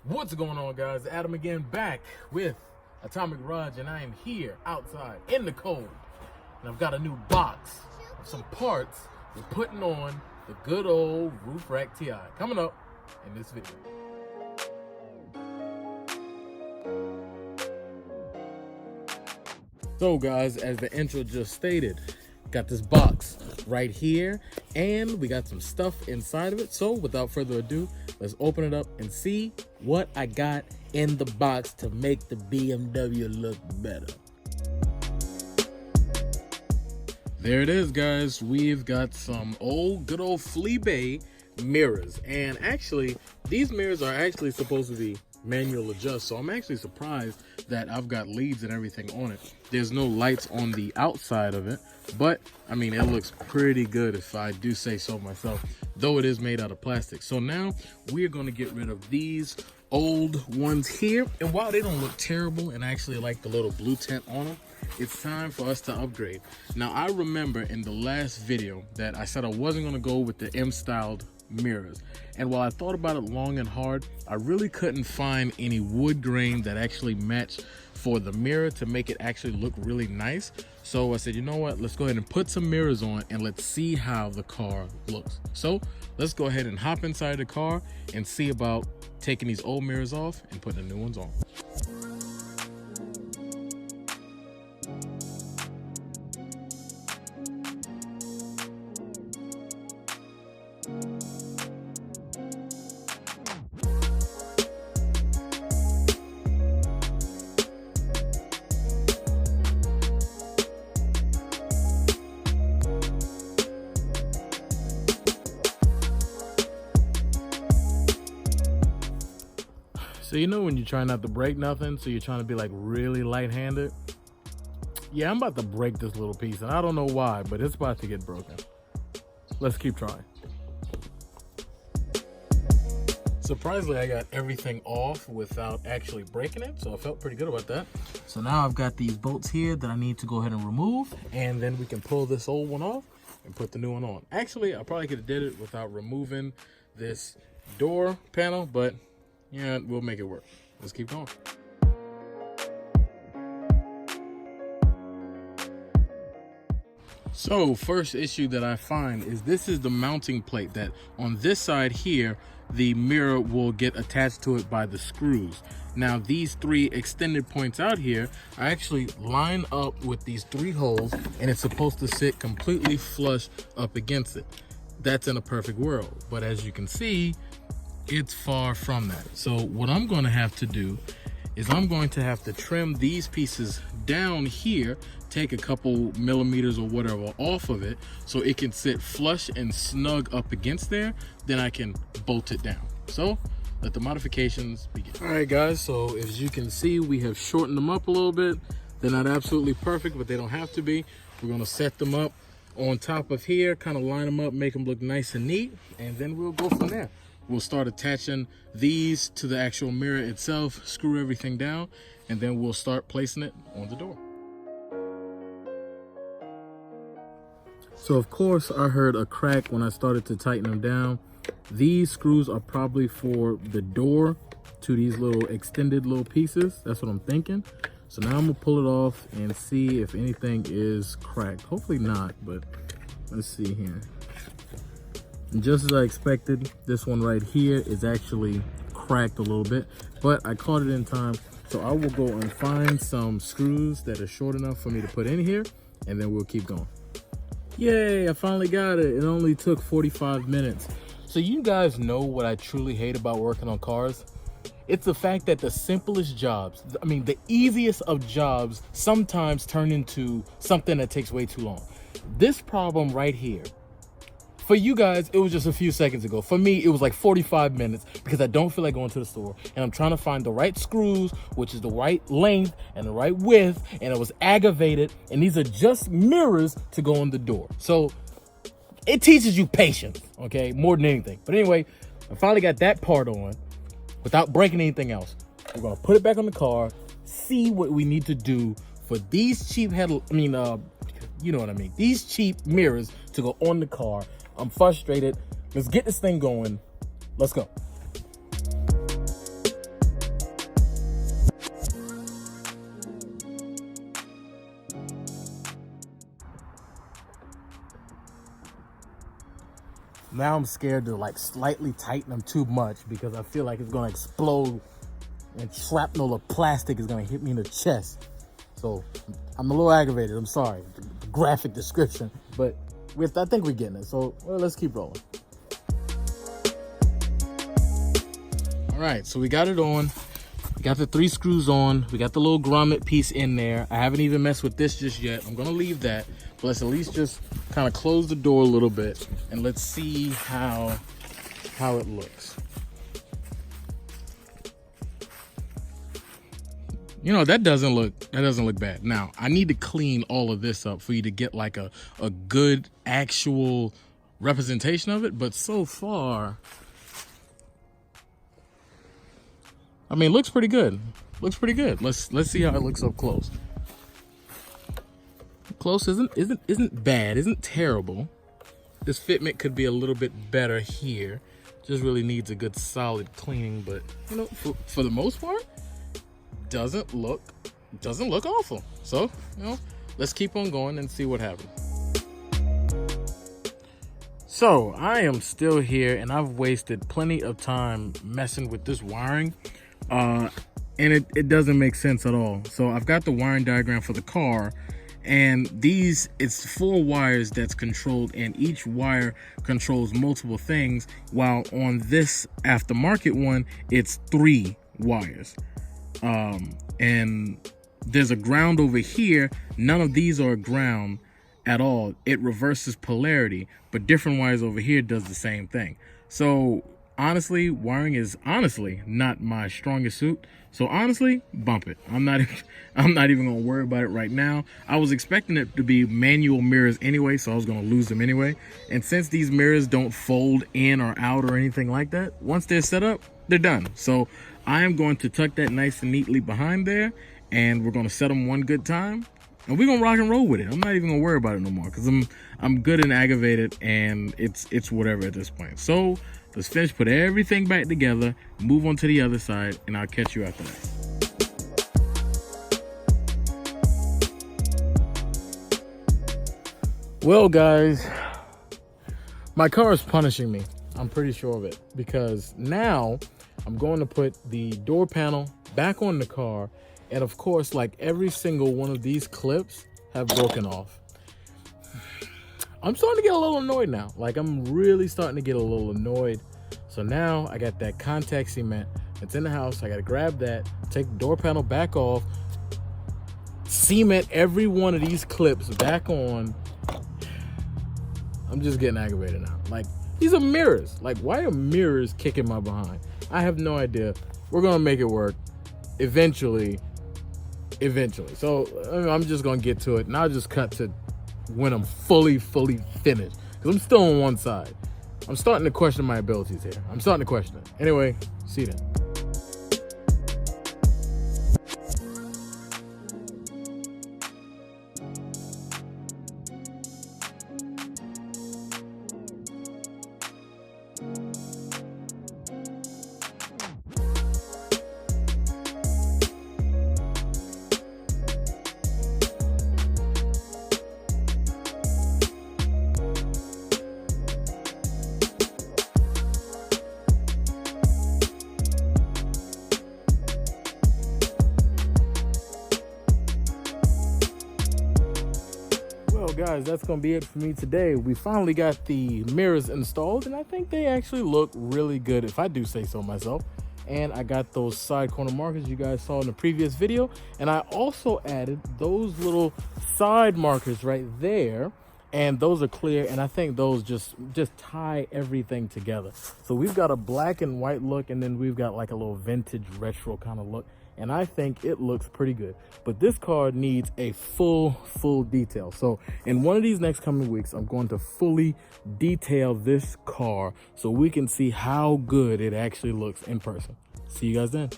What's going on, guys? Adam again, back with Atomic Raj, and I am here outside in the cold, and I've got a new box of some parts we're putting on the good old roof rack TI coming up in this video. So guys, as the intro just stated, got this box right here and we got some stuff inside of it. So without further ado, let's open it up and see what I got in the box to make the BMW look better. There it is, guys. We've got some good old flea bay mirrors, and actually these mirrors are actually supposed to be manual adjust, so I'm actually surprised that I've got leads and everything on it. There's no lights on the outside of it, but I mean, it looks pretty good if I do say so myself, though it is made out of plastic. So now we're going to get rid of these old ones here, and while they don't look terrible and I actually like the little blue tint on them, it's time for us to upgrade. Now, I remember in the last video that I said I wasn't going to go with the M-styled mirrors, and while I thought about it long and hard, I really couldn't find any wood grain that actually matched for the mirror to make it actually look really nice. So I said, you know what, let's go ahead and put some mirrors on and let's see how the car looks. So let's go ahead and hop inside the car and see about taking these old mirrors off and putting the new ones on. So you know when you're trying not to break nothing, so you're trying to be like really light-handed? Yeah, I'm about to break this little piece, and I don't know why, but it's about to get broken. Let's keep trying. Surprisingly, I got everything off without actually breaking it, so I felt pretty good about that. So now I've got these bolts here that I need to go ahead and remove, and then we can pull this old one off and put the new one on. Actually, I probably could have did it without removing this door panel, but yeah, we'll make it work. Let's keep going. So first issue that I find is this is the mounting plate that on this side here, the mirror will get attached to it by the screws. Now these three extended points out here, I actually line up with these three holes, and it's supposed to sit completely flush up against it. That's in a perfect world, but as you can see, it's far from that. So what I'm going to have to do is I'm going to have to trim these pieces down here, take a couple millimeters or whatever off of it so it can sit flush and snug up against there. Then I can bolt it down. So let the modifications begin. All right, guys, so as you can see, we have shortened them up a little bit. They're not absolutely perfect, but they don't have to be. We're going to set them up on top of here, kind of line them up, make them look nice and neat, and then we'll go from there. We'll start attaching these to the actual mirror itself, screw everything down, and then we'll start placing it on the door. So of course I heard a crack when I started to tighten them down. These screws are probably for the door to these little extended little pieces. That's what I'm thinking. So now I'm gonna pull it off and see if anything is cracked. Hopefully not, but let's see here. And just as I expected, this one right here is actually cracked a little bit, but I caught it in time. So I will go and find some screws that are short enough for me to put in here, and then we'll keep going. Yay, I finally got it. It only took 45 minutes. So you guys know what I truly hate about working on cars? It's the fact that the simplest jobs, I mean, the easiest of jobs sometimes turn into something that takes way too long. This problem right here, for you guys, it was just a few seconds ago. For me, it was like 45 minutes because I don't feel like going to the store and I'm trying to find the right screws, which is the right length and the right width, and I was aggravated, and these are just mirrors to go on the door. So it teaches you patience, okay, more than anything. But anyway, I finally got that part on without breaking anything else. We're gonna put it back on the car, see what we need to do for these cheap you know what I mean, these cheap mirrors to go on the car. I'm frustrated. Let's get this thing going. Let's go. Now I'm scared to like slightly tighten them too much because I feel like it's gonna explode and shrapnel of plastic is gonna hit me in the chest. So I'm a little aggravated. I'm sorry, the graphic description, but I think we're getting it. So well, let's keep rolling. All right, so we got it on. We got the 3 screws on. We got the little grommet piece in there. I haven't even messed with this just yet. I'm gonna leave that, but let's at least just kind of close the door a little bit and let's see how it looks. You know, that doesn't look bad. Now, I need to clean all of this up for you to get like a good actual representation of it, but so far, I mean, looks pretty good. Looks pretty good. Let's see how it looks up close. Close isn't bad, isn't terrible. This fitment could be a little bit better here. Just really needs a good solid cleaning, but you know, for the most part, doesn't look awful. So, you know, let's keep on going and see what happens. So I am still here and I've wasted plenty of time messing with this wiring. And it doesn't make sense at all. So I've got the wiring diagram for the car, and it's 4 wires that's controlled, and each wire controls multiple things, while on this aftermarket one, it's 3 wires. And there's a ground over here. None of these are ground at all. It reverses polarity, but different wires over here does the same thing. So honestly, wiring is honestly not my strongest suit. So honestly, bump it. I'm not even gonna worry about it right now. I was expecting it to be manual mirrors anyway, so I was gonna lose them anyway. And since these mirrors don't fold in or out or anything like that, once they're set up, they're done. So I am going to tuck that nice and neatly behind there, and we're gonna set them one good time, and we're gonna rock and roll with it. I'm not even gonna worry about it no more because I'm good and aggravated, and it's whatever at this point. So let's finish, put everything back together, move on to the other side, and I'll catch you after that. Well, guys, my car is punishing me. I'm pretty sure of it, because now I'm going to put the door panel back on the car, and of course, like every single one of these clips have broken off. I'm starting to get a little annoyed now. Like, I'm really starting to get a little annoyed. So now I got that contact cement. It's in the house. I got to grab that, take the door panel back off, cement every one of these clips back on. I'm just getting aggravated now. Like, these are mirrors. Like, why are mirrors kicking my behind? I have no idea. We're going to make it work eventually. So I'm just going to get to it, and I'll just cut to when I'm fully finished, because I'm still on one side. I'm starting to question my abilities here. I'm starting to question it. Anyway, see you then. Guys, that's gonna be it for me today. We finally got the mirrors installed, and I think they actually look really good, if I do say so myself. And I got those side corner markers you guys saw in the previous video, and I also added those little side markers right there, and those are clear, and I think those just tie everything together. So we've got a black and white look, and then we've got like a little vintage retro kind of look, and I think it looks pretty good. But this car needs a full detail. So in one of these next coming weeks, I'm going to fully detail this car so we can see how good it actually looks in person. See you guys then.